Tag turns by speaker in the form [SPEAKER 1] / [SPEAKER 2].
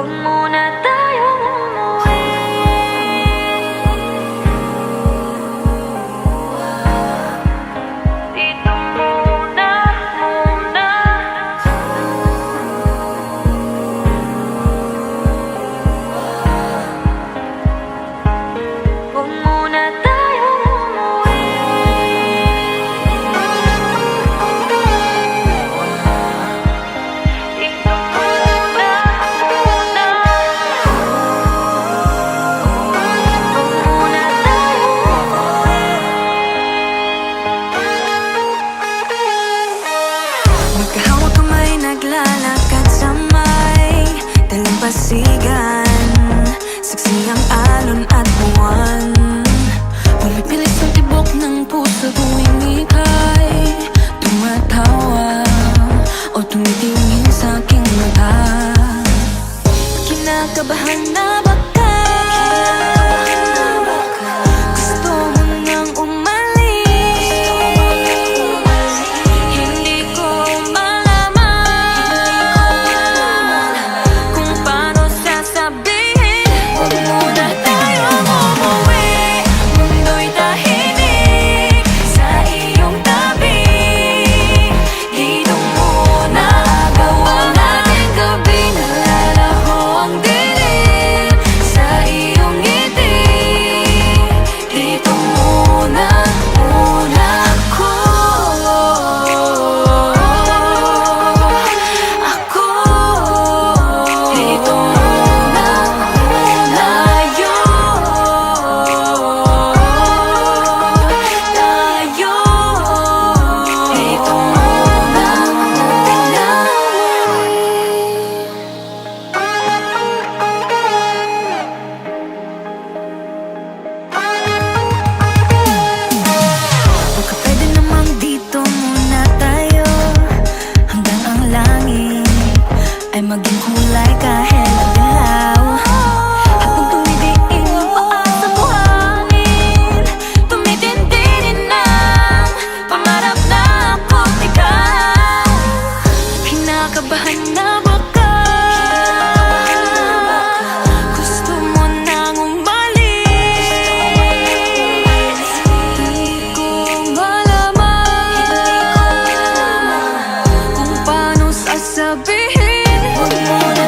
[SPEAKER 1] Huwag muna tayong umuwi. Dito muna, muna. Huwag muna tayong umuwi. Dito muna, muna. Huwag muna tayong umuwi. Magkahawak kamay, naglalakad sa may dalampasigan. Saksi ang alon at buwan. Pumipilis ang tibok ng puso tuwing ika'y tumatawa o tumitingin sa aking mata. Kinakabahan na ba ka? Gusto mo nang umalis? Hindi ko malaman kung paano sasabihin. Huwag muna tayong umuwi. Mundo'y tahimik sa iyong tabi. Dito muna agawan natin gabi. Nalalaho ang dilim sa iyong ngiti. Dito muna, muna ako. Dito muna, muna tayo. Dito muna, muna. Baka pwede namang dito muna tayo hanggang ang langit ay maging kulay kahit madilaw. Habang tumidiin ang paa sa buhangin, tumitindi rin ang pangarap na ako't ikaw. Kinakabahan na ba ka? Gusto mo nang umalis? Hindi ko malaman kung paano sasabihin. Huwag muna